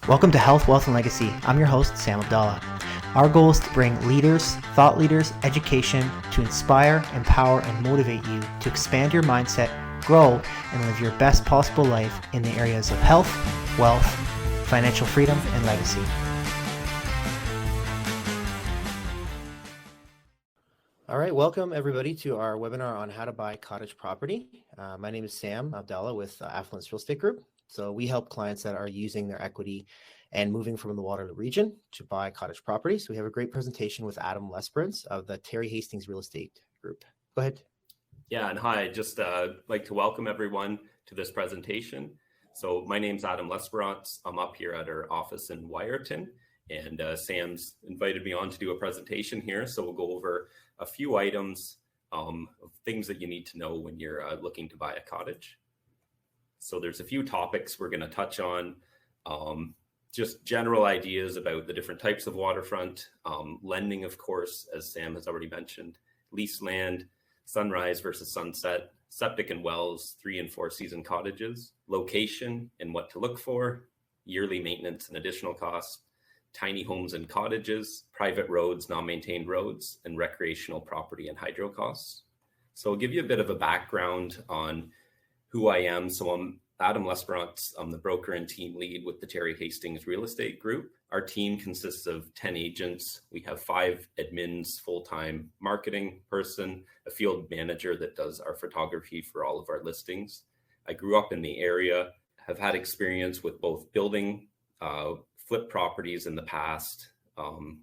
Welcome to Health, Wealth, and Legacy. I'm your host, Sam Abdela. Our goal is to bring leaders, thought leaders, education to inspire, empower, and motivate you to expand your mindset, grow, and live your best possible life in the areas of health, wealth, financial freedom, and legacy. All right, welcome everybody to our webinar on how to buy cottage property. My name is Sam Abdela with Affluence Real Stick Group. So we help clients that are using their equity and moving from the Waterloo region to buy cottage property. So we have a great presentation with Adam Leper of the Hastings Real Estate Group. Go ahead. Yeah, and hi, just like to welcome everyone to this presentation. So my name's Adam Leper. I'm up here at our office in Wyerton, and Sam's invited me on to do a presentation here. So we'll go over a few items of things that you need to know when you're looking to buy a cottage. So there's a few topics we're going to touch on, just general ideas about the different types of waterfront, lending, of course, as Sam has already mentioned, lease land, sunrise versus sunset, septic and wells, 3 and 4 season cottages, location and what to look for, yearly maintenance and additional costs, tiny homes and cottages, private roads, non-maintained roads, and recreational property and hydro costs. So I'll give you a bit of a background on who I am. So I'm Adam Leper. I'm the broker and team lead with the Hastings Real Estate Group. Our team consists of 10 agents. We have 5 admins, full-time marketing person, a field manager that does our photography for all of our listings. I grew up in the area, have had experience with both building flip properties in the past.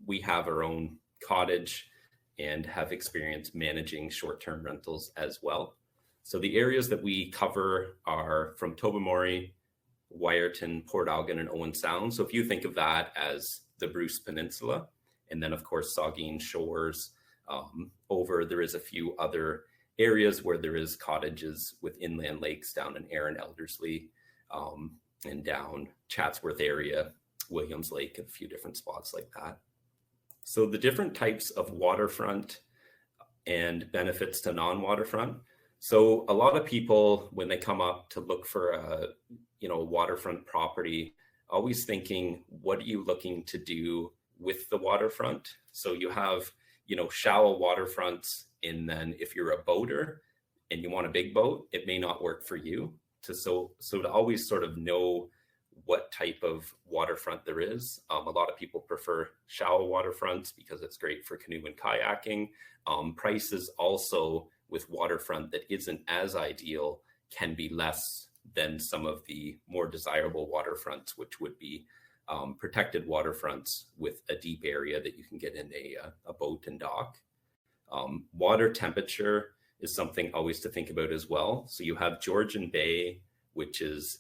We have our own cottage and have experience managing short-term rentals as well. So the areas that we cover are from Tobermory, Wyerton, Port Algon, and Owen Sound. So if you think of that as the Bruce Peninsula, and then of course Saugeen Shores, there is a few other areas where there is cottages with inland lakes down in Erin, Elderslie, and down Chatsworth area, Williams Lake, a few different spots like that. So the different types of waterfront and benefits to non-waterfront. So a lot of people, when they come up to look for a waterfront property, always thinking, what are you looking to do with the waterfront? So you have, shallow waterfronts, and then if you're a boater and you want a big boat, it may not work for you. So to always sort of know what type of waterfront there is. A lot of people prefer shallow waterfronts because it's great for canoe and kayaking. Prices also with waterfront that isn't as ideal can be less than some of the more desirable waterfronts, which would be protected waterfronts with a deep area that you can get in a boat and dock. Water temperature is something always to think about as well. So you have Georgian Bay, which is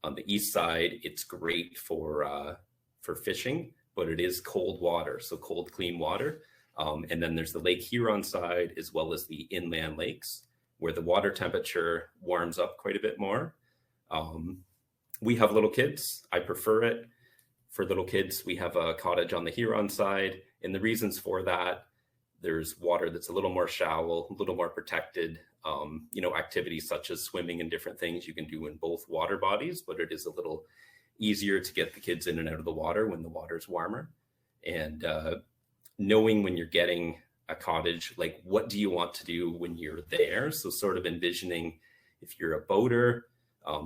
on the east side. It's great for fishing, but it is cold water, so cold, clean water. And then there's the Lake Huron side, as well as the inland lakes, where the water temperature warms up quite a bit more. We have little kids. I prefer it. For little kids, we have a cottage on the Huron side. And the reasons for that, there's water that's a little more shallow, a little more protected. Activities such as swimming and different things you can do in both water bodies, but it is a little easier to get the kids in and out of the water when the water's warmer. And knowing when you're getting a cottage, like what do you want to do when you're there? So sort of envisioning if you're a boater,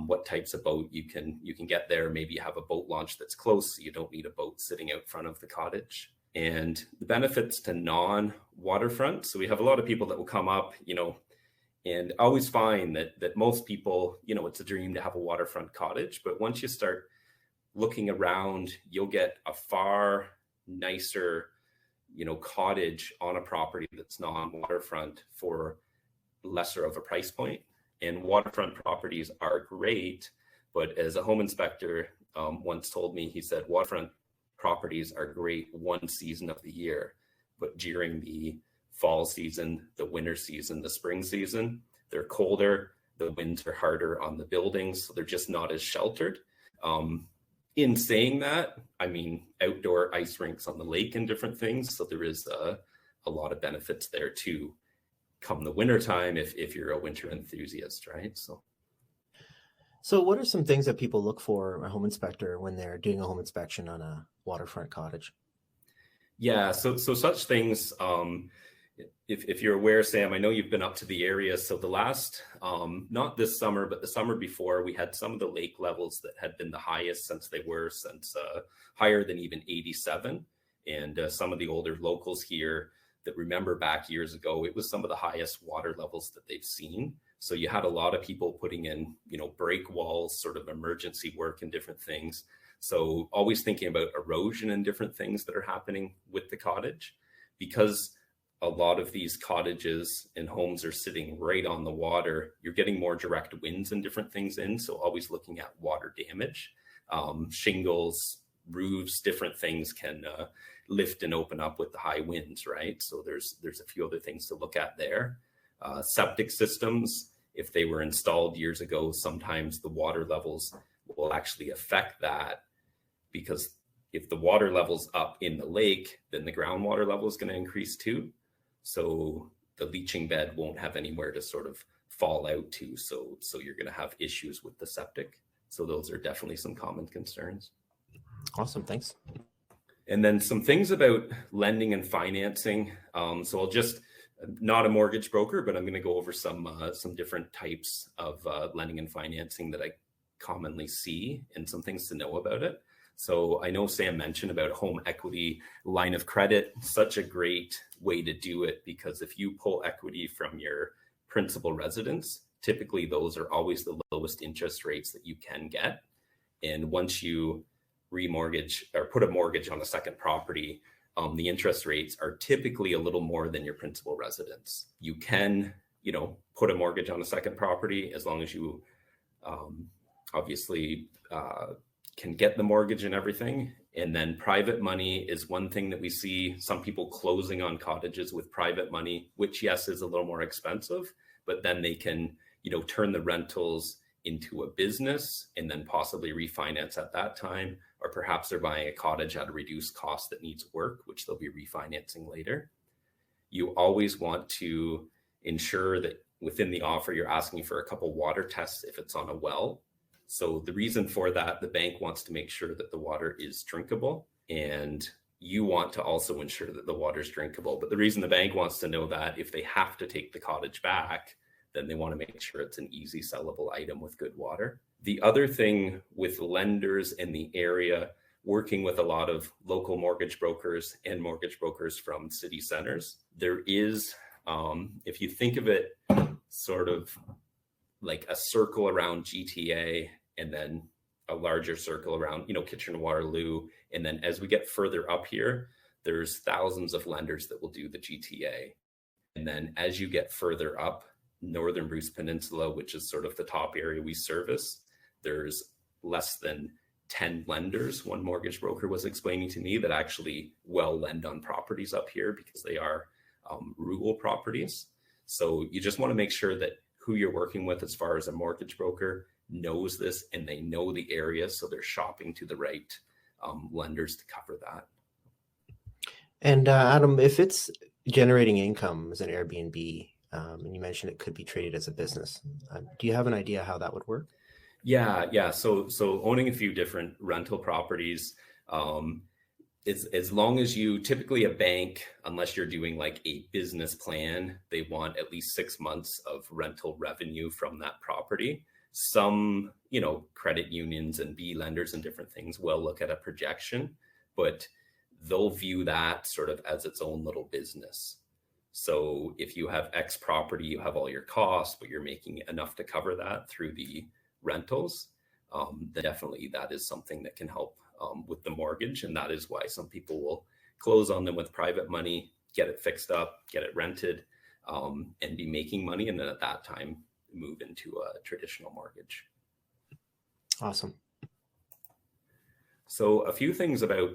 what types of boat you can get there. Maybe you have a boat launch that's close, so you don't need a boat sitting out front of the cottage. And the benefits to non-waterfront. So we have a lot of people that will come up, and I always find that most people, it's a dream to have a waterfront cottage. But once you start looking around, you'll get a far nicer cottage on a property that's non-waterfront for lesser of a price point. And waterfront properties are great, but as a home inspector once told me, he said, waterfront properties are great one season of the year, but during the fall season, the winter season, the spring season, they're colder, the winds are harder on the buildings, so they're just not as sheltered. In saying that, I mean, outdoor ice rinks on the lake and different things. So there is a lot of benefits there too, come the winter time, if you're a winter enthusiast, right? So So what are some things that people look for a home inspector when they're doing a home inspection on a waterfront cottage? Yeah, so such things. If you're aware, Sam, I know you've been up to the area. So the last, not this summer, but the summer before, we had some of the lake levels that had been the highest since higher than even 87. And some of the older locals here that remember back years ago, it was some of the highest water levels that they've seen. So you had a lot of people putting in, break walls, sort of emergency work and different things. So always thinking about erosion and different things that are happening with the cottage, because a lot of these cottages and homes are sitting right on the water. You're getting more direct winds and different things in. So always looking at water damage, shingles, roofs, different things can lift and open up with the high winds, right? So there's a few other things to look at there. Septic systems, if they were installed years ago, sometimes the water levels will actually affect that, because if the water level's up in the lake, then the groundwater level is going to increase too. So the leaching bed won't have anywhere to sort of fall out to. So you're going to have issues with the septic. So those are definitely some common concerns. Awesome, thanks. And then some things about lending and financing. So I'll just, not a mortgage broker, but I'm going to go over some different types of lending and financing that I commonly see and some things to know about it. So I know Sam mentioned about home equity line of credit, such a great way to do it, because if you pull equity from your principal residence, typically those are always the lowest interest rates that you can get. And once you remortgage or put a mortgage on a second property, the interest rates are typically a little more than your principal residence. You can, put a mortgage on a second property as long as you obviously can get the mortgage and everything. And then private money is one thing that we see some people closing on cottages with private money, which yes, is a little more expensive, but then they can, turn the rentals into a business and then possibly refinance at that time. Or perhaps they're buying a cottage at a reduced cost that needs work, which they'll be refinancing later. You always want to ensure that within the offer, you're asking for a couple water tests if it's on a well. So the reason for that, the bank wants to make sure that the water is drinkable, and you want to also ensure that the water is drinkable. But the reason the bank wants to know that, if they have to take the cottage back, then they want to make sure it's an easy sellable item with good water. The other thing with lenders in the area, working with a lot of local mortgage brokers and mortgage brokers from city centers, there is, if you think of it sort of like a circle around GTA, and then a larger circle around, Kitchener-Waterloo. And then as we get further up here, there's thousands of lenders that will do the GTA. And then as you get further up, Northern Bruce Peninsula, which is sort of the top area we service, there's less than 10 lenders. One mortgage broker was explaining to me that actually lend on properties up here because they are rural properties. So you just want to make sure that who you're working with as far as a mortgage broker knows this and they know the area, so they're shopping to the right lenders to cover that. And Adam, if it's generating income as an Airbnb, and you mentioned it could be traded as a business, do you have an idea how that would work? Yeah. So owning a few different rental properties, it's as long as you, typically a bank, unless you're doing like a business plan, they want at least 6 months of rental revenue from that property. Some, credit unions and B lenders and different things will look at a projection, but they'll view that sort of as its own little business. So if you have X property, you have all your costs, but you're making enough to cover that through the rentals, then definitely that is something that can help with the mortgage. And that is why some people will close on them with private money, get it fixed up, get it rented, and be making money. And then at that time, move into a traditional mortgage. Awesome. So a few things about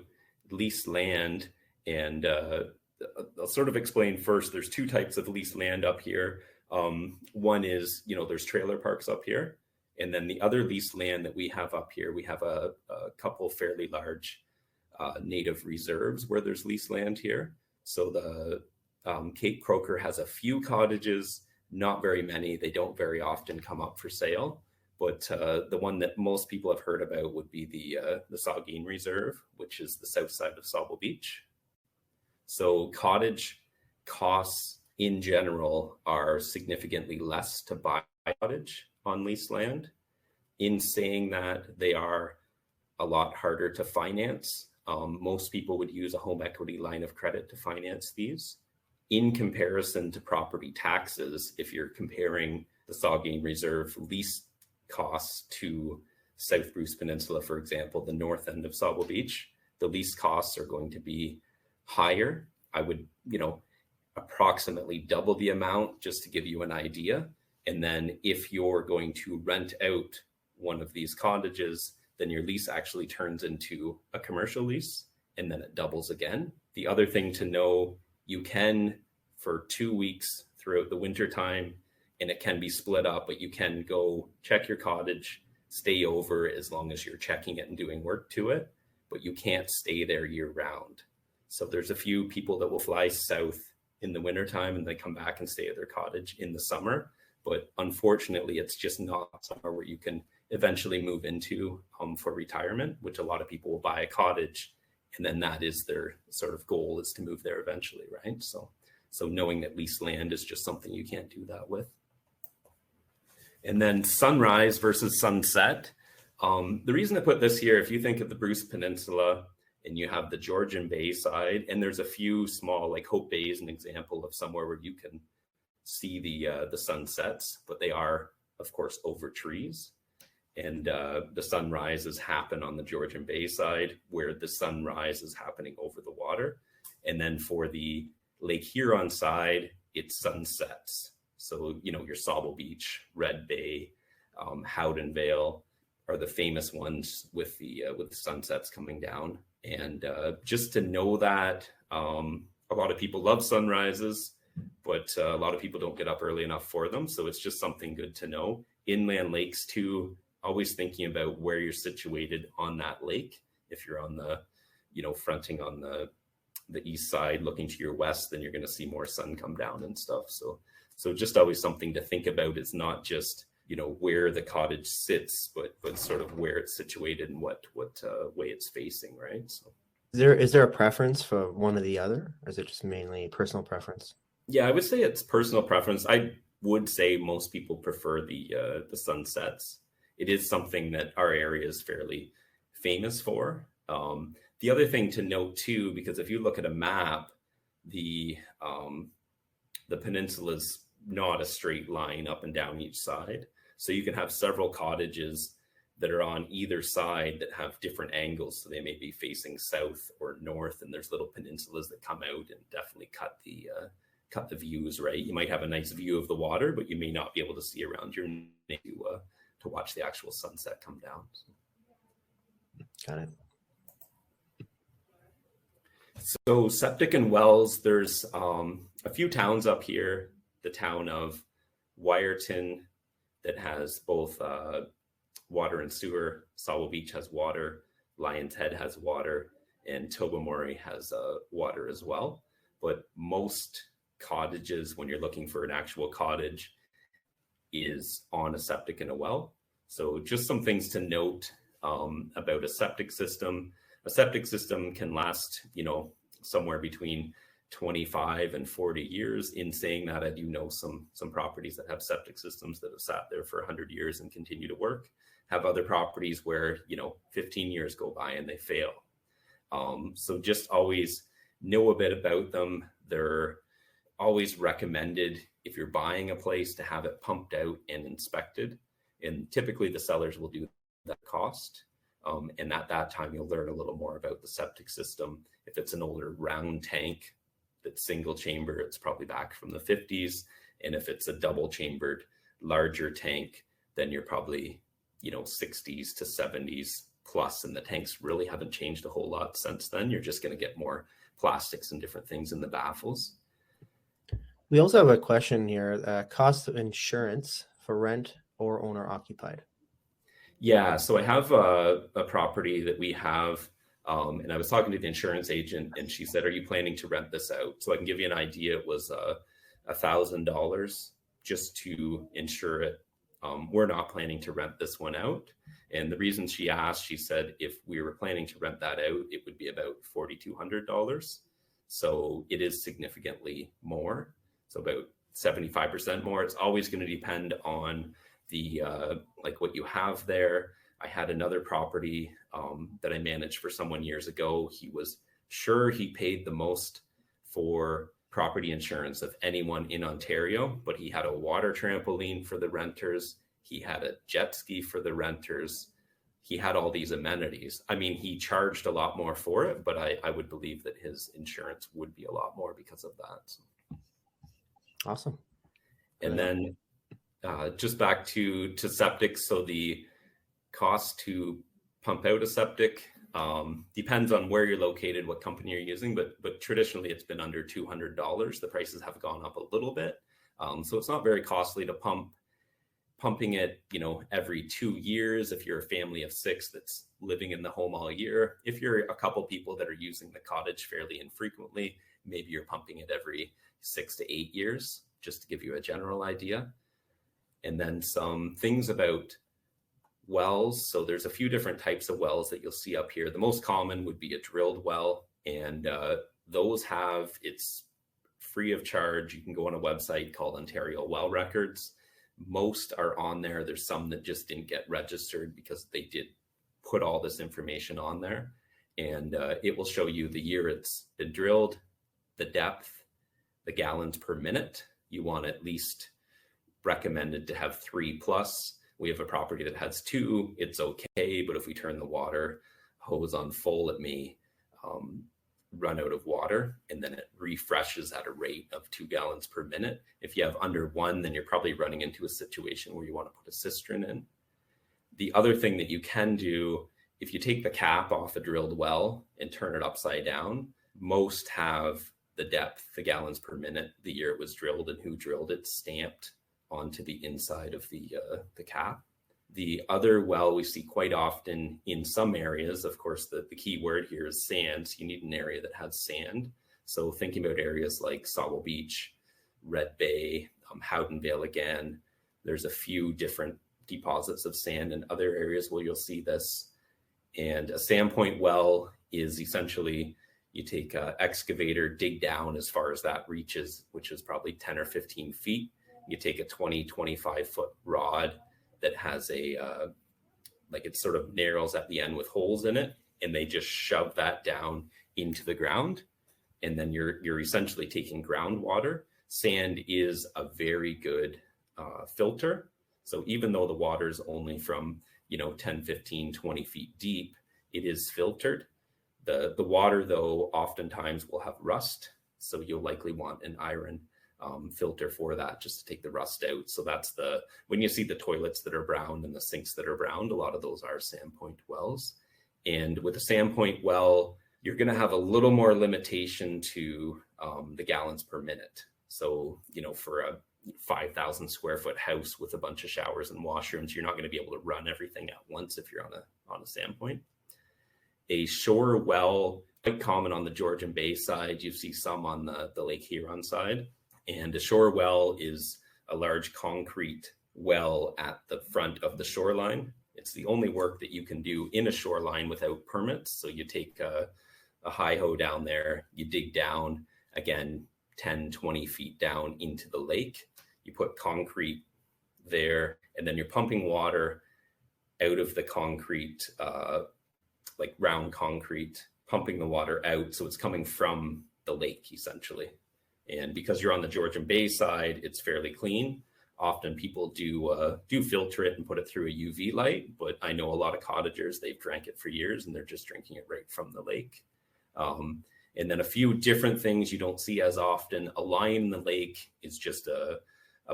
leased land, and I'll sort of explain first. There's two types of leased land up here. One is, there's trailer parks up here. And then the other leased land that we have up here, we have a couple fairly large native reserves where there's leased land here. So the Cape Croker has a few cottages, not very many. They don't very often come up for sale, But the one that most people have heard about would be the Saugeen Reserve, which is the south side of Sauble Beach. So cottage costs in general are significantly less to buy a cottage on leased land. In saying that, they are a lot harder to finance. Most people would use a home equity line of credit to finance these. In comparison to property taxes, if you're comparing the Saugeen Reserve lease costs to South Bruce Peninsula, for example, the north end of Sauble Beach, the lease costs are going to be higher. I would, approximately double the amount just to give you an idea. And then if you're going to rent out one of these cottages, then your lease actually turns into a commercial lease, and then it doubles again. The other thing to know, you can, for 2 weeks throughout the winter time, and it can be split up, but you can go check your cottage, stay over as long as you're checking it and doing work to it, but you can't stay there year round. So there's a few people that will fly south in the wintertime and they come back and stay at their cottage in the summer. But unfortunately, it's just not somewhere where you can eventually move into for retirement, which a lot of people will buy a cottage, and then that is their sort of goal, is to move there eventually, right? So knowing that leased land is just something you can't do that with. And then sunrise versus sunset. The reason I put this here, if you think of the Bruce Peninsula and you have the Georgian Bay side, and there's a few small, like Hope Bay is an example of somewhere where you can see the sunsets, but they are, of course, over trees. And the sunrises happen on the Georgian Bay side, where the sunrise is happening over the water. And then for the Lake Huron side, it's sunsets. So, your Sauble Beach, Red Bay, Howden Vale are the famous ones with the sunsets coming down. And just to know that, a lot of people love sunrises, but a lot of people don't get up early enough for them. So it's just something good to know. Inland lakes too, always thinking about where you're situated on that lake. If you're on the, fronting on the east side, looking to your west, then you're going to see more sun come down and stuff. So just always something to think about. It's not just, where the cottage sits, but sort of where it's situated and what way it's facing, right? So Is there a preference for one or the other, or is it just mainly personal preference? Yeah, I would say it's personal preference. I would say most people prefer the sunsets. It is something that our area is fairly famous for. The other thing to note too, because if you look at a map, the peninsula is not a straight line up and down each side. So you can have several cottages that are on either side that have different angles. So they may be facing south or north, and there's little peninsulas that come out and definitely cut the views, right? You might have a nice view of the water, but you may not be able to see around your neck to watch the actual sunset come down. Got it. So septic and wells, there's a few towns up here. The town of Wyerton that has both water and sewer. Sauble Beach has water. Lion's Head has water. And Tobermory has water as well. But most cottages, when you're looking for an actual cottage, is on a septic and a well. So just some things to note about a septic system. A septic system can last, somewhere between 25 and 40 years. In saying that, I do know some properties that have septic systems that have sat there for 100 years and continue to work. Have other properties where, 15 years go by and they fail. So just always know a bit about them. They're always recommended, if you're buying a place, to have it pumped out and inspected. And typically the sellers will do that cost. And at that time, you'll learn a little more about the septic system. If it's an older round tank that's single chamber, it's probably back from the 50s. And if it's a double chambered, larger tank, then you're probably, 60s to 70s plus, and the tanks really haven't changed a whole lot since then. You're just going to get more plastics and different things in the baffles. We also have a question here, cost of insurance for rent or owner occupied. Yeah, so I have a property that we have, and I was talking to the insurance agent, and she said, "Are you planning to rent this out?" So I can give you an idea. It was $1,000 just to insure it We're not planning to rent this one out. And the reason she asked, she said, if we were planning to rent that out, it would be about $4,200. So it is significantly more. So about 75% more. It's always going to depend on the like what you have there. I had another property that I managed for someone years ago. He was sure he paid the most for property insurance of anyone in Ontario, but he had a water trampoline for the renters. He had a jet ski for the renters. He had all these amenities. I mean, he charged a lot more for it, but I would believe that his insurance would be a lot more because of that. So. Awesome. And then just back to septic. So the cost to pump out a septic depends on where you're located, what company you're using, but traditionally it's been under $200. The prices have gone up a little bit. So it's not very costly to pumping it, every 2 years. If you're a family of 6 that's living in the home all year, if you're a couple people that are using the cottage fairly infrequently, maybe you're pumping it every 6 to 8 years, just to give you a general idea. And then some things about wells. So there's a few different types of wells that you'll see up here. The most common would be a drilled well, and those it's free of charge. You can go on a website called Ontario Well Records. Most are on there. There's some that just didn't get registered because they did put all this information on there, and it will show you the year it's been drilled, the depth, the gallons per minute. You want at least recommended to have 3+. We have a property that has 2. It's okay, but if we turn the water hose on full, it may run out of water, and then it refreshes at a rate of 2 gallons per minute. If you have under 1, then you're probably running into a situation where you want to put a cistern in. The other thing that you can do, if you take the cap off a drilled well and turn it upside down, most have the depth, the gallons per minute, the year it was drilled and who drilled it, stamped onto the inside of the cap. The other well we see quite often in some areas, of course, the key word here is sand. So you need an area that has sand. So thinking about areas like Sago Beach, Red Bay, Howdenvale again, there's a few different deposits of sand in other areas where you'll see this. And a sand point well is essentially you take an excavator, dig down as far as that reaches, which is probably 10 or 15 feet. You take a 20, 25 foot rod that has it sort of narrows at the end with holes in it, and they just shove that down into the ground. And then you're essentially taking groundwater. Sand is a very good filter. So even though the water is only from, 10, 15, 20 feet deep, it is filtered. The water, though, oftentimes will have rust. So you'll likely want an iron filter for that, just to take the rust out. So that's when you see the toilets that are brown and the sinks that are brown, a lot of those are sandpoint wells. And with a sandpoint well, you're going to have a little more limitation to the gallons per minute. So, for a 5,000 square foot house with a bunch of showers and washrooms, you're not going to be able to run everything at once if you're on a sandpoint. A shore well, quite common on the Georgian Bay side. You see some on the Lake Huron side. And a shore well is a large concrete well at the front of the shoreline. It's the only work that you can do in a shoreline without permits. So you take a hi-ho down there, you dig down, again, 10, 20 feet down into the lake. You put concrete there, and then you're pumping water out of the concrete, like round concrete, pumping the water out. So it's coming from the lake, essentially. And because you're on the Georgian Bay side, it's fairly clean. Often people do filter it and put it through a UV light, but I know a lot of cottagers, they've drank it for years and they're just drinking it right from the lake. And then a few different things you don't see as often. A line in the lake is just a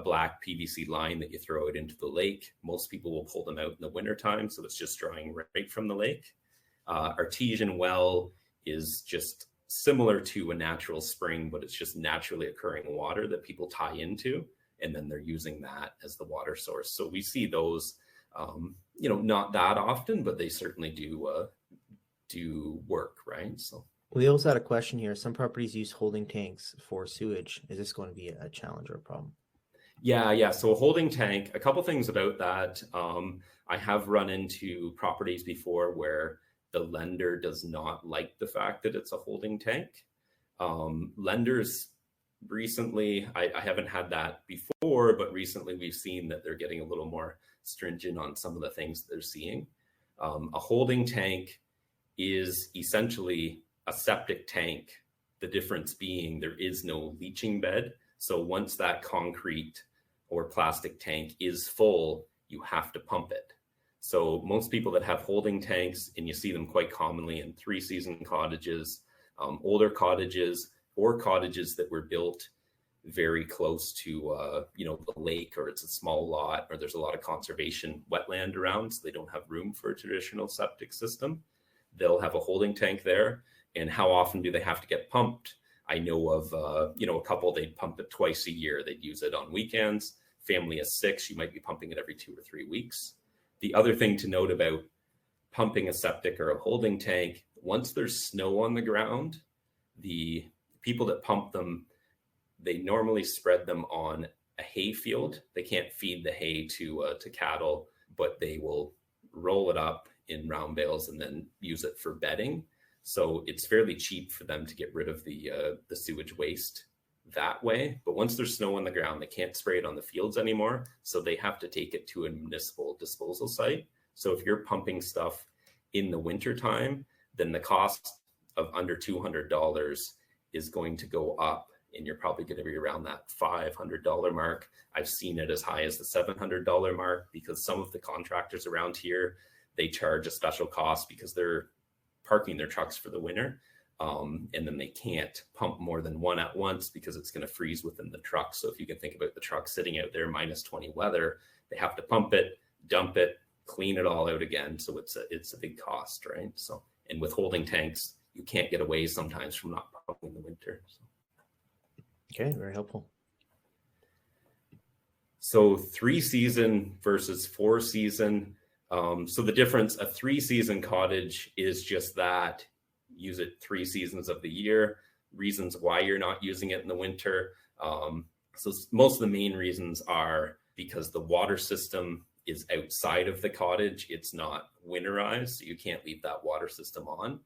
black PVC line that you throw it into the lake. Most people will pull them out in the wintertime, so it's just drawing right from the lake. Artesian well is just similar to a natural spring, but it's just naturally occurring water that people tie into, and then they're using that as the water source. So we see those, not that often, but they certainly do work, right? So we also had a question here. Some properties use holding tanks for sewage. Is this going to be a challenge or a problem? Yeah. So a holding tank, a couple things about that. I have run into properties before where the lender does not like the fact that it's a holding tank. Lenders recently, I haven't had that before, but recently we've seen that they're getting a little more stringent on some of the things they're seeing. A holding tank is essentially a septic tank, the difference being there is no leaching bed. So once that concrete or plastic tank is full, you have to pump it. So most people that have holding tanks, and you see them quite commonly in 3-season cottages, older cottages, or cottages that were built very close to the lake, or it's a small lot, or there's a lot of conservation wetland around, so they don't have room for a traditional septic system. They'll have a holding tank there. And how often do they have to get pumped? I know of a couple, they'd pump it twice a year. They'd use it on weekends. Family of 6, you might be pumping it every 2 or 3 weeks. The other thing to note about pumping a septic or a holding tank, once there's snow on the ground, the people that pump them, they normally spread them on a hay field. They can't feed the hay to cattle, but they will roll it up in round bales and then use it for bedding. So it's fairly cheap for them to get rid of the sewage waste that way. But once there's snow on the ground, they can't spray it on the fields anymore. So they have to take it to a municipal disposal site. So if you're pumping stuff in the wintertime, then the cost of under $200 is going to go up, and you're probably going to be around that $500 mark. I've seen it as high as the $700 mark, because some of the contractors around here, they charge a special cost because they're parking their trucks for the winter. And then they can't pump more than one at once because it's going to freeze within the truck. So if you can think about the truck sitting out there, -20 weather, they have to pump it, dump it, clean it all out again. So it's a big cost, right? So, and with holding tanks, you can't get away sometimes from not pumping in the winter. So. Okay, very helpful. So 3-season versus 4-season. So the difference, a 3-season cottage is just that. Use it 3 seasons of the year. Reasons why you're not using it in the winter. So most of the main reasons are because the water system is outside of the cottage. It's not winterized, so you can't leave that water system on.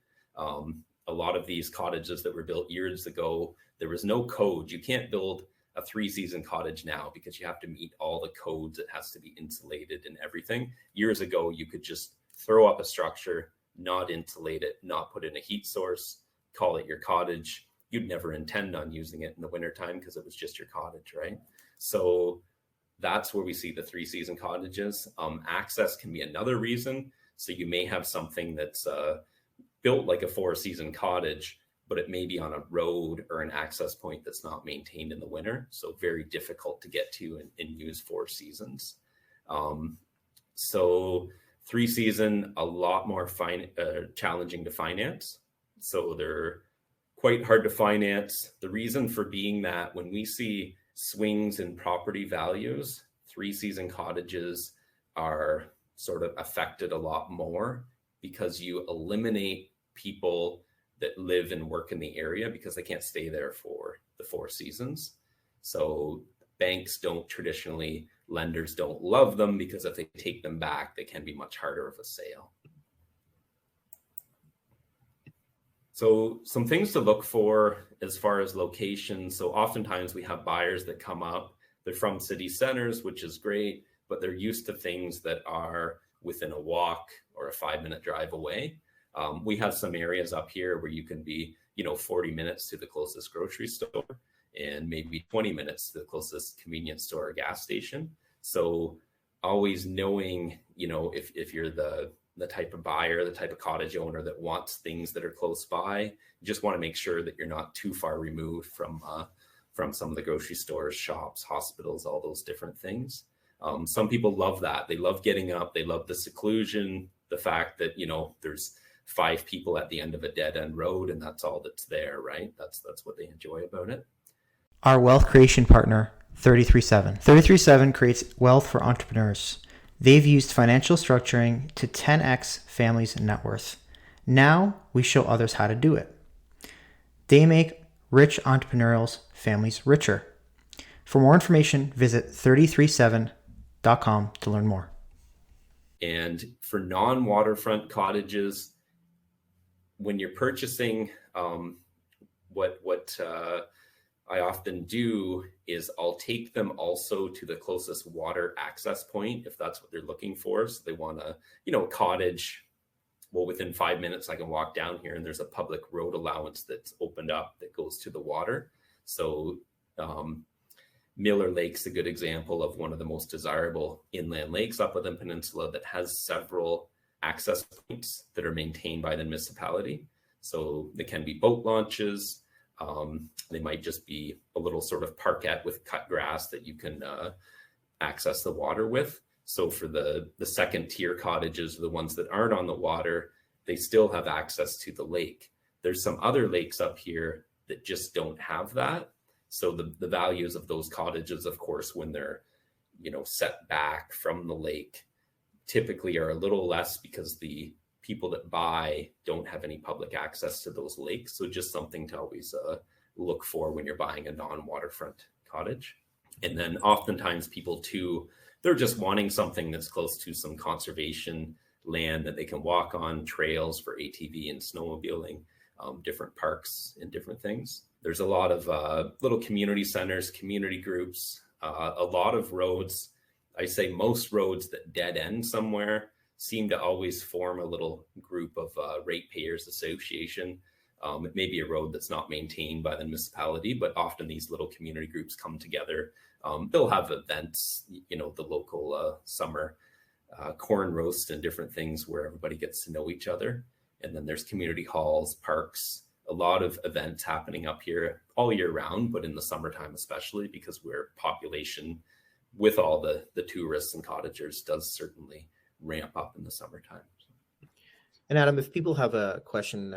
A lot of these cottages that were built years ago, there was no code. You can't build a 3-season cottage now because you have to meet all the codes. It has to be insulated and everything. Years ago, you could just throw up a structure, not insulate it, not put in a heat source, call it your cottage. You'd never intend on using it in the wintertime because it was just your cottage, right? So that's where we see the 3-season cottages. Access can be another reason. So you may have something that's built like a 4-season cottage, but it may be on a road or an access point that's not maintained in the winter. So very difficult to get to and use 4 seasons. So 3-season, a lot more challenging to finance. So they're quite hard to finance. The reason for being that when we see swings in property values, 3-season cottages are sort of affected a lot more because you eliminate people that live and work in the area because they can't stay there for the 4 seasons. So banks don't traditionally, lenders don't love them because if they take them back, they can be much harder of a sale. So some things to look for as far as location. So oftentimes we have buyers that come up, they're from city centers, which is great, but they're used to things that are within a walk or a 5-minute drive away. We have some areas up here where you can be, 40 minutes to the closest grocery store and maybe 20 minutes to the closest convenience store or gas station. So always knowing, if you're the type of buyer, the type of cottage owner that wants things that are close by, you just want to make sure that you're not too far removed from some of the grocery stores, shops, hospitals, all those different things. Some people love that. They love getting up. They love the seclusion, the fact that, there's 5 people at the end of a dead end road and that's all that's there, right? That's what they enjoy about it. Our wealth creation partner, 33/7. 33/7 creates wealth for entrepreneurs. They've used financial structuring to 10x families' net worth. Now we show others how to do it. They make rich entrepreneurial families richer. For more information, visit 337.com to learn more. And for non-waterfront cottages, when you're purchasing, what I often do is I'll take them also to the closest water access point if that's what they're looking for. So they want a, cottage. Well, within 5 minutes, I can walk down here and there's a public road allowance that's opened up that goes to the water. So Miller Lake's a good example of one of the most desirable inland lakes up within the peninsula that has several access points that are maintained by the municipality. So they can be boat launches. They might just be a little sort of parkette with cut grass that you can access the water with. So for the second tier cottages, the ones that aren't on the water, they still have access to the lake. There's some other lakes up here that just don't have that. So the values of those cottages, of course, when they're, set back from the lake, typically are a little less because the people that buy don't have any public access to those lakes. So just something to always look for when you're buying a non-waterfront cottage. And then oftentimes people too, they're just wanting something that's close to some conservation land that they can walk on, trails for ATV and snowmobiling, different parks and different things. There's a lot of little community centers, community groups, a lot of roads. I say most roads that dead end somewhere seem to always form a little group of ratepayers association. It may be a road that's not maintained by the municipality, but often these little community groups come together. They'll have events, the local summer corn roast and different things where everybody gets to know each other. And then there's community halls, parks, a lot of events happening up here all year round, but in the summertime especially, because we're population with all the tourists and cottagers does certainly ramp up in the summertime. And Adam, if people have a question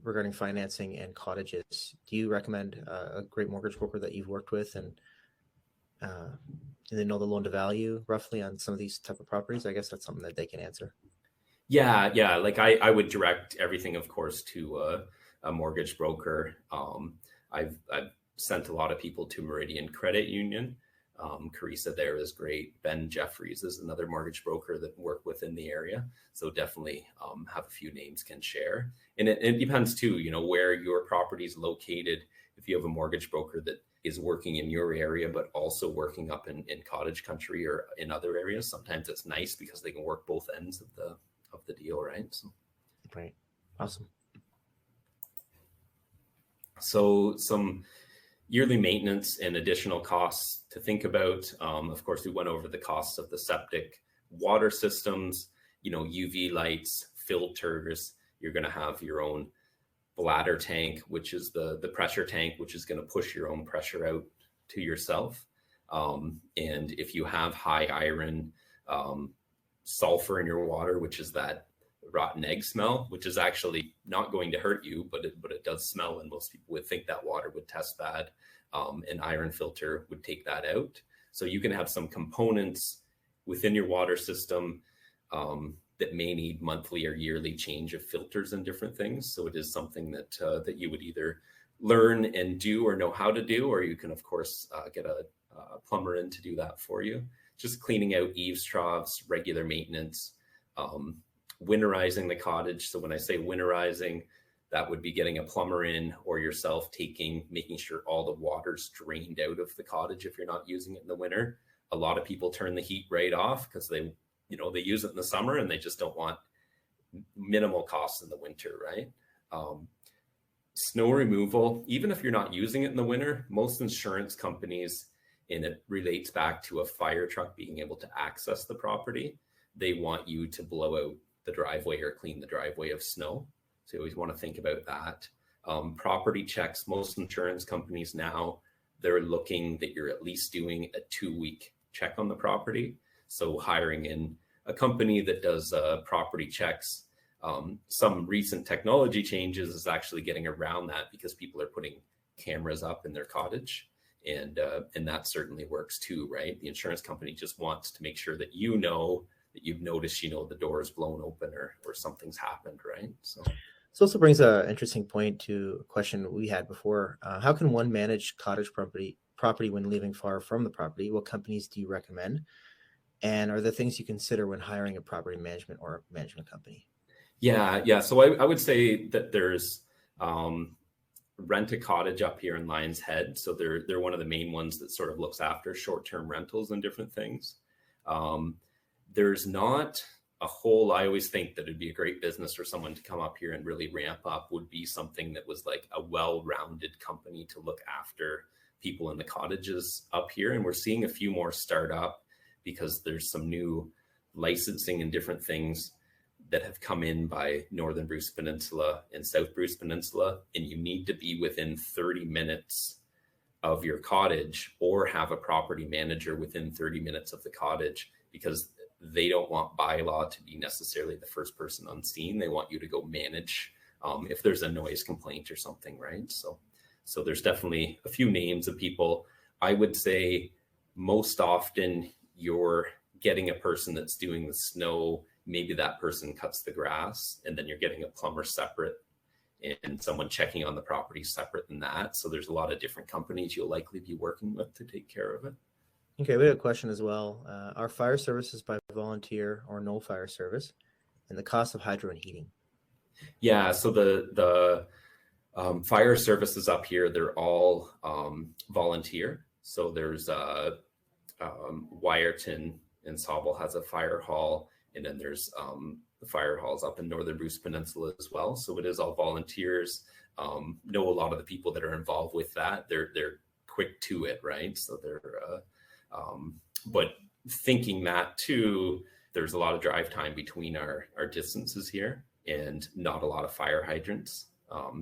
regarding financing and cottages, do you recommend a great mortgage broker that you've worked with and they know the loan to value roughly on some of these type of properties? I guess that's something that they can answer. Yeah. Like I would direct everything, of course, to a mortgage broker. I've sent a lot of people to Meridian Credit Union. Carissa there is great. Ben Jeffries is another mortgage broker that work within the area. So definitely have a few names can share. And it depends too, where your property is located. If you have a mortgage broker that is working in your area, but also working up in cottage country or in other areas, sometimes it's nice because they can work both ends of the deal, right? So. Right. Awesome. So some yearly maintenance and additional costs to think about. Of course, we went over the costs of the septic, water systems, UV lights, filters. You're going to have your own bladder tank, which is the pressure tank, which is going to push your own pressure out to yourself. And if you have high iron, sulfur in your water, which is that rotten egg smell, which is actually not going to hurt you, but it does smell, and most people would think that water would test bad. An iron filter would take that out. So you can have some components within your water system that may need monthly or yearly change of filters and different things. So it is something that you would either learn and do or know how to do, or you can of course get a plumber in to do that for you. Just cleaning out eaves troughs, regular maintenance, winterizing the cottage. So when I say winterizing, that would be getting a plumber in or yourself making sure all the water's drained out of the cottage if you're not using it in the winter. A lot of people turn the heat right off because they use it in the summer and they just don't want minimal costs in the winter, right? Snow removal, even if you're not using it in the winter, most insurance companies, and it relates back to a fire truck being able to access the property, they want you to blow out the driveway or clean the driveway of snow. So you always want to think about that. Property checks, most insurance companies now, they're looking that you're at least doing a 2-week check on the property. So hiring in a company that does property checks. Some recent technology changes is actually getting around that because people are putting cameras up in their cottage. And that certainly works too, right? The insurance company just wants to make sure that that you've noticed, the door is blown open or something's happened, right? So this also brings an interesting point to a question we had before. How can one manage cottage property when living far from the property, what companies do you recommend? And are there things you consider when hiring a property management or management company? Yeah. So I would say that there's Rent a Cottage up here in Lions Head. So they're one of the main ones that sort of looks after short-term rentals and different things. There's not a whole, I always think that it'd be a great business for someone to come up here and really ramp up would be something that was like a well-rounded company to look after people in the cottages up here. And we're seeing a few more start up because there's some new licensing and different things that have come in by Northern Bruce Peninsula and South Bruce Peninsula, and you need to be within 30 minutes of your cottage or have a property manager within 30 minutes of the cottage, because they don't want bylaw to be necessarily the first person on scene. They want you to go manage if there's a noise complaint or something, right? So there's definitely a few names of people. I would say most often you're getting a person that's doing the snow. Maybe that person cuts the grass, and then you're getting a plumber separate and someone checking on the property separate than that. So there's a lot of different companies you'll likely be working with to take care of it. Okay, we have a question as well. Are fire services by volunteer or no fire service, and the cost of hydro and heating? Yeah, so the fire services up here, they're all volunteer. So there's Wyerton and Sauble has a fire hall. And then there's the fire halls up in Northern Bruce Peninsula as well. So it is all volunteers. Know a lot of the people that are involved with that. They're quick to it, right? So they're, but thinking that too, there's a lot of drive time between our distances here and not a lot of fire hydrants.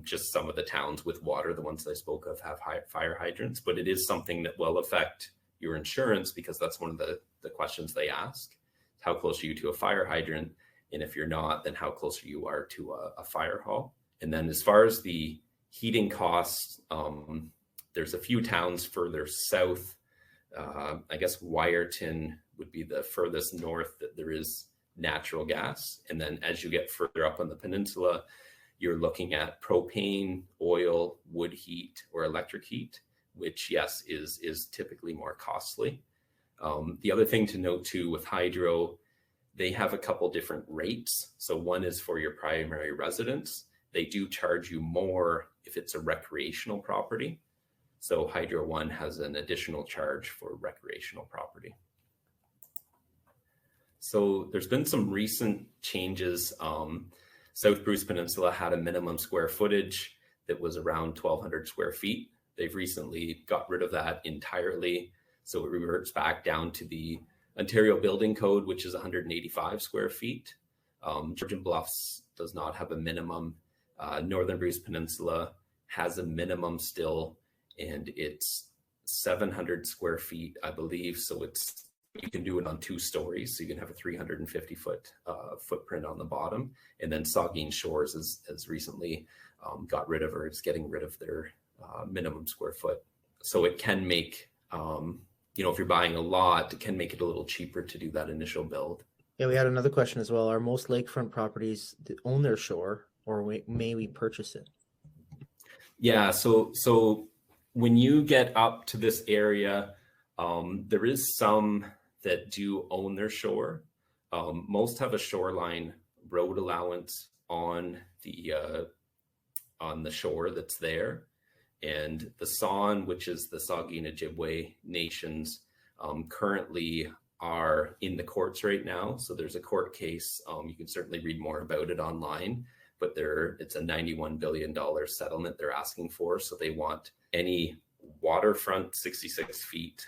Just some of the towns with water, the ones I spoke of, have high fire hydrants, but it is something that will affect your insurance because that's one of the questions they ask. How close are you to a fire hydrant? And if you're not, then how close you are to a fire hall? And then as far as the heating costs, there's a few towns further south. I guess Wyerton would be the furthest north that there is natural gas. And then as you get further up on the peninsula, you're looking at propane, oil, wood heat, or electric heat, which, yes, is typically more costly. The other thing to note too with hydro, they have a couple different rates. So one is for your primary residence. They do charge you more if it's a recreational property. So Hydro One has an additional charge for recreational property. So there's been some recent changes. South Bruce Peninsula had a minimum square footage that was around 1,200 square feet. They've recently got rid of that entirely. So it reverts back down to the Ontario Building Code, which is 185 square feet. Georgian Bluffs does not have a minimum. Northern Bruce Peninsula has a minimum still, and it's 700 square feet, I believe. So you can do it on 2 stories. So you can have a 350 foot footprint on the bottom. And then Saugeen Shores has recently got rid of, or is getting rid of their minimum square foot. So it can make, if you're buying a lot, it can make it a little cheaper to do that initial build. Yeah, we had another question as well. Are most lakefront properties that own their shore, or may we purchase it? Yeah, so when you get up to this area, there is some that do own their shore. Most have a shoreline road allowance on the shore that's there. And the San, which is the Saugeen Ojibwe nations, currently are in the courts right now. So there's a court case. You can certainly read more about it online, but it's a $91 billion settlement they're asking for. So they want any waterfront 66 feet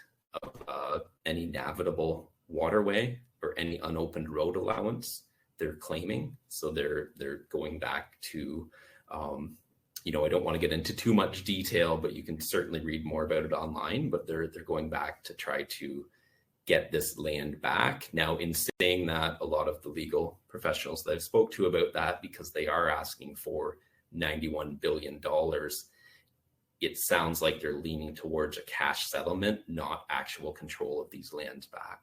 of any navigable waterway or any unopened road allowance they're claiming. So they're going back to, I don't want to get into too much detail, but you can certainly read more about it online, but they're going back to try to get this land back. Now, in saying that, a lot of the legal professionals that I've spoke to about that, because they are asking for $91 billion, it sounds like they're leaning towards a cash settlement, not actual control of these lands back.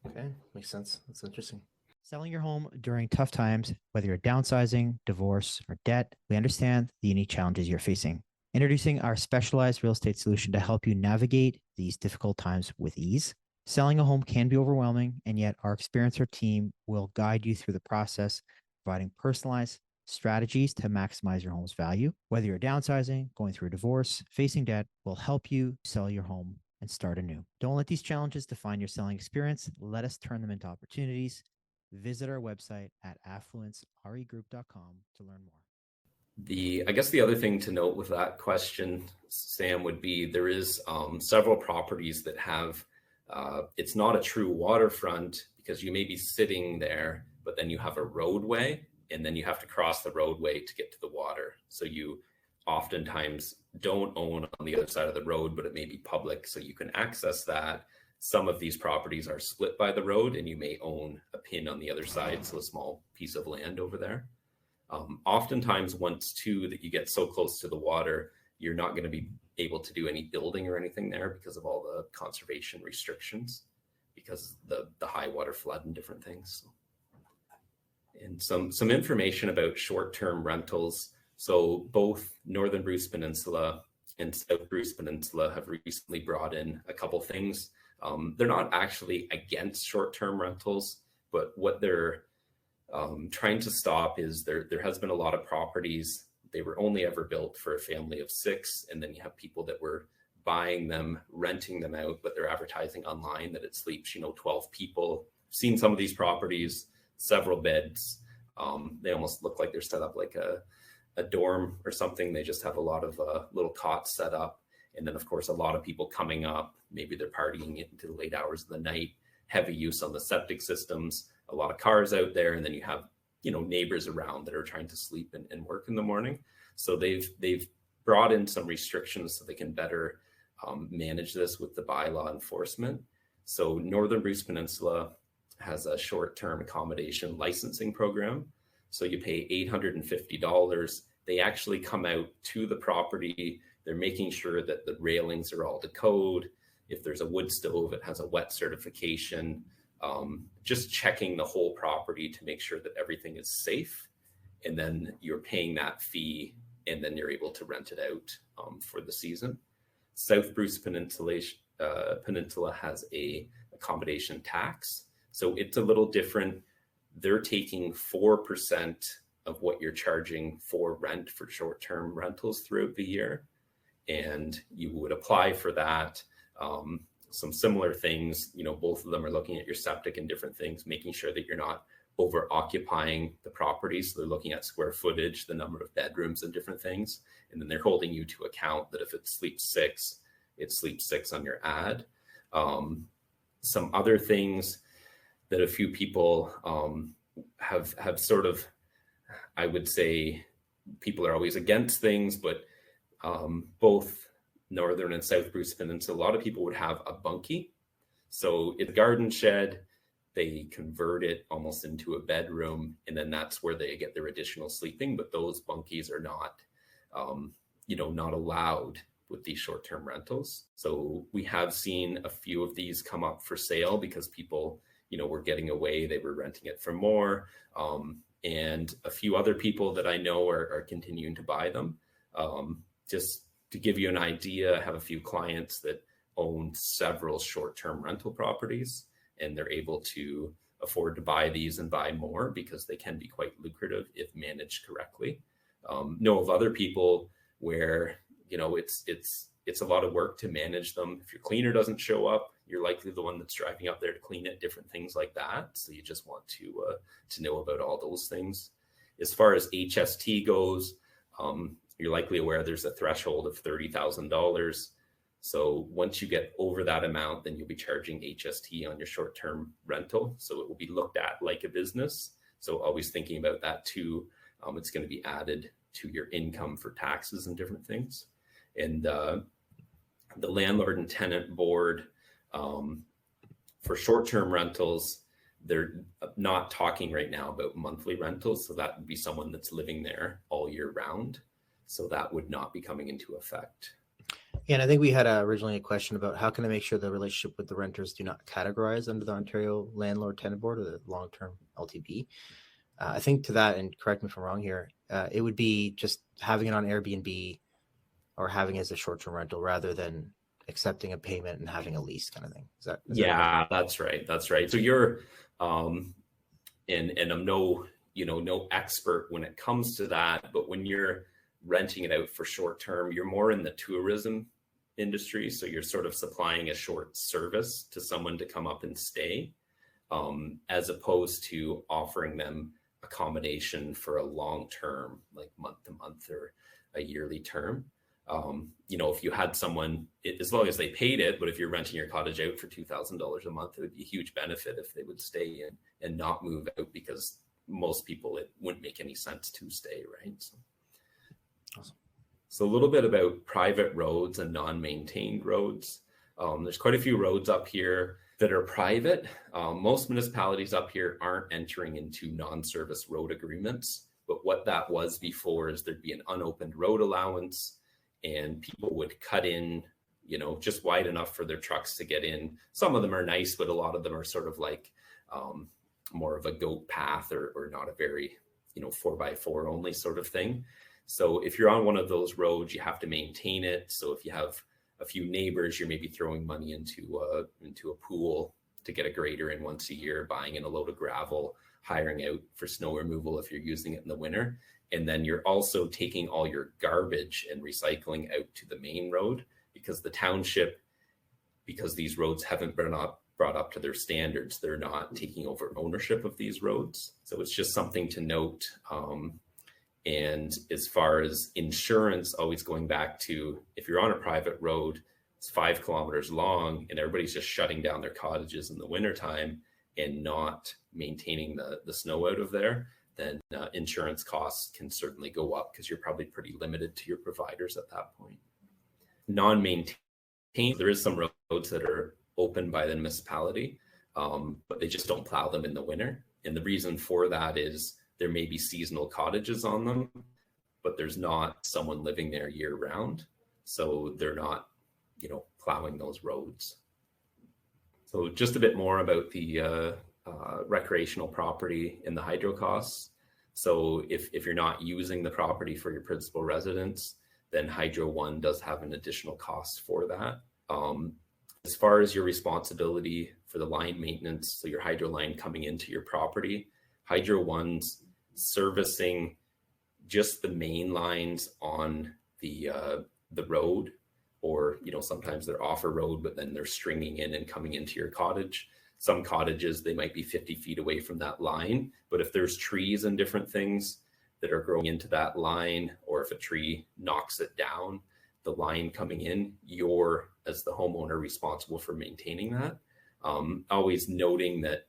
Okay, makes sense. That's interesting. Selling your home during tough times, whether you're downsizing, divorce, or debt, we understand the unique challenges you're facing. Introducing our specialized real estate solution to help you navigate these difficult times with ease. Selling a home can be overwhelming, and yet our experienced team will guide you through the process, providing personalized strategies to maximize your home's value. Whether you're downsizing, going through a divorce, facing debt, we'll help you sell your home and start anew. Don't let these challenges define your selling experience. Let us turn them into opportunities. Visit our website at affluenceregroup.com to learn more. I guess the other thing to note with that question, Sam, would be there is several properties that have, it's not a true waterfront because you may be sitting there, but then you have a roadway and then you have to cross the roadway to get to the water. So you oftentimes don't own on the other side of the road, but it may be public, so you can access that. Some of these properties are split by the road and you may own a pin on the other side, so a small piece of land over there. Oftentimes, once too that you get so close to the water, you're not going to be able to do any building or anything there because of all the conservation restrictions, because the high water flood and different things. And some information about short-term rentals. So both Northern Bruce Peninsula and South Bruce Peninsula have recently brought in a couple things. They're not actually against short-term rentals, but what they're trying to stop is there has been a lot of properties. They were only ever built for a family of 6. And then you have people that were buying them, renting them out, but they're advertising online that it sleeps, 12 people. I've seen some of these properties, several beds. They almost look like they're set up like a dorm or something. They just have a lot of little cots set up. And then of course, a lot of people coming up, maybe they're partying into the late hours of the night, heavy use on the septic systems, a lot of cars out there. And then you have, neighbors around that are trying to sleep and work in the morning. So they've brought in some restrictions so they can better manage this with the bylaw enforcement. So Northern Bruce Peninsula has a short-term accommodation licensing program. So you pay $850. They actually come out to the property. They're making sure that the railings are all to code. If there's a wood stove, it has a wet certification. Just checking the whole property to make sure that everything is safe. And then you're paying that fee, and then you're able to rent it out for the season. South Bruce Peninsula has a accommodation tax. So it's a little different. They're taking 4% of what you're charging for rent for short-term rentals throughout the year. And you would apply for that. Some similar things, both of them are looking at your septic and different things, making sure that you're not over occupying the property. So they're looking at square footage, the number of bedrooms and different things. And then they're holding you to account that if it sleeps 6, it sleeps 6 on your ad. Some other things that a few people have sort of, I would say people are always against things, but both Northern and South Bruce Peninsula, a lot of people would have a bunkie. So it's a garden shed. They convert it almost into a bedroom, and then that's where they get their additional sleeping. But those bunkies are not, not allowed with these short-term rentals. So we have seen a few of these come up for sale because people, were getting away. They were renting it for more. And a few other people that I know are continuing to buy them. Just to give you an idea, I have a few clients that own several short-term rental properties, and they're able to afford to buy these and buy more because they can be quite lucrative if managed correctly. Know of other people where, it's a lot of work to manage them. If your cleaner doesn't show up, you're likely the one that's driving up there to clean it, different things like that. So you just want to know about all those things. As far as HST goes, you're likely aware there's a threshold of $30,000. So once you get over that amount, then you'll be charging HST on your short-term rental. So it will be looked at like a business. So always thinking about that too. It's going to be added to your income for taxes and different things. And the landlord and tenant board for short-term rentals, they're not talking right now about monthly rentals. So that would be someone that's living there all year round. So that would not be coming into effect. Yeah, and I think we had originally a question about how can I make sure the relationship with the renters do not categorize under the Ontario Landlord Tenant Board or the long-term LTB. I think to that, and correct me if I'm wrong here, it would be just having it on Airbnb or having as a short-term rental rather than accepting a payment and having a lease kind of thing. Is that Yeah, that's right. That's right. So you're, and I'm no expert when it comes to that, but when you're renting it out for short term, you're more in the tourism industry. So you're sort of supplying a short service to someone to come up and stay, as opposed to offering them accommodation for a long term, like month to month or a yearly term. If you had someone, as long as they paid it, but if you're renting your cottage out for $2,000 a month, it would be a huge benefit if they would stay in and not move out, because most people, it wouldn't make any sense to stay, right? So, awesome. So a little bit about private roads and non-maintained roads. There's quite a few roads up here that are private. Most municipalities up here aren't entering into non-service road agreements, but what that was before is there'd be an unopened road allowance, and people would cut in, just wide enough for their trucks to get in. Some of them are nice, but a lot of them are sort of like more of a goat path or not a very, 4x4 only sort of thing. So if you're on one of those roads, you have to maintain it. So if you have a few neighbors, you're maybe throwing money into a pool to get a grader in once a year, buying in a load of gravel, hiring out for snow removal if you're using it in the winter. And then you're also taking all your garbage and recycling out to the main road, because the township, because these roads haven't been brought up to their standards, they're not taking over ownership of these roads. So it's just something to note. And as far as insurance, always going back to, if you're on a private road, it's 5 kilometers long and everybody's just shutting down their cottages in the wintertime and not maintaining the snow out of there, then insurance costs can certainly go up, because you're probably pretty limited to your providers at that point. Non-maintained, there is some roads that are open by the municipality, but they just don't plow them in the winter. And the reason for that is there may be seasonal cottages on them, but there's not someone living there year round. So they're not, plowing those roads. So just a bit more about the recreational property and the hydro costs. So if you're not using the property for your principal residence, then Hydro One does have an additional cost for that. As far as your responsibility for the line maintenance, so your hydro line coming into your property, Hydro One's servicing just the main lines on the road, or sometimes they're off a road, but then they're stringing in and coming into your cottage. Some cottages, they might be 50 feet away from that line, but if there's trees and different things that are growing into that line, or if a tree knocks it down, the line coming in, you're, as the homeowner, responsible for maintaining that. Always noting that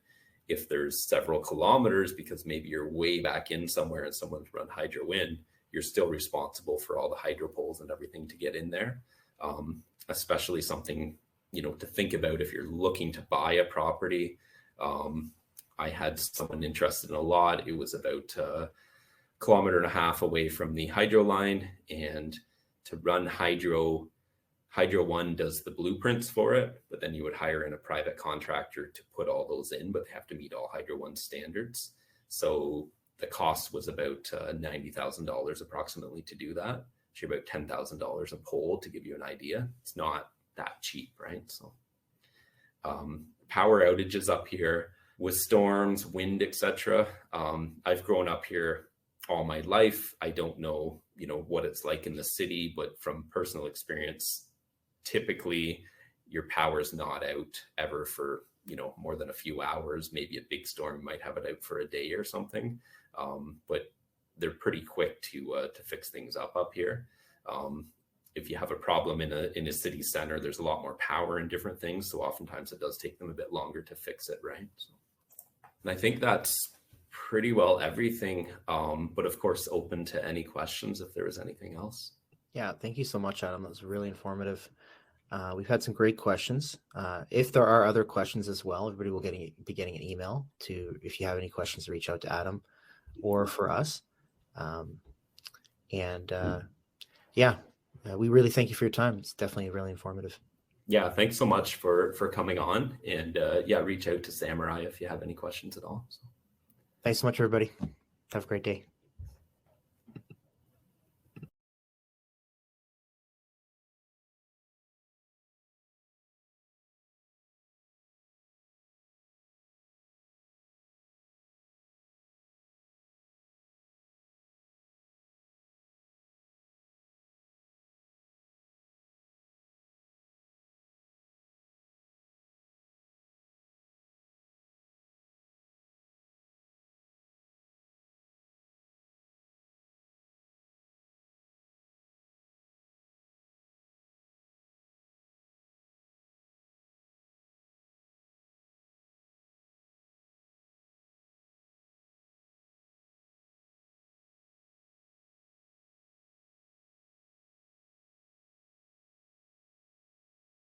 if there's several kilometers, because maybe you're way back in somewhere and someone's run hydro in, you're still responsible for all the hydro poles and everything to get in there. Especially something, to think about if you're looking to buy a property. I had someone interested in a lot. It was about 1.5 kilometers away from the hydro line, and to run Hydro One does the blueprints for it, but then you would hire in a private contractor to put all those in, but they have to meet all Hydro One standards. So the cost was about $90,000 approximately to do that. Actually about $10,000 a pole, to give you an idea. It's not that cheap, right? So power outages up here with storms, wind, etc. I've grown up here all my life. I don't know, what it's like in the city, but from personal experience, typically your power's not out ever for, more than a few hours. Maybe a big storm might have it out for a day or something. But they're pretty quick to fix things up here. If you have a problem in a city center, there's a lot more power and different things. So oftentimes it does take them a bit longer to fix it, right? So, and I think that's pretty well everything. But of course, open to any questions if there is anything else. Yeah, thank you so much, Adam. That was really informative. We've had some great questions. If there are other questions as well, everybody will be getting an email if you have any questions, to reach out to Adam or for us. We really thank you for your time. It's definitely really informative. Yeah, thanks so much for coming on, and reach out to Samurai if you have any questions at all. So. Thanks so much, everybody. Have a great day.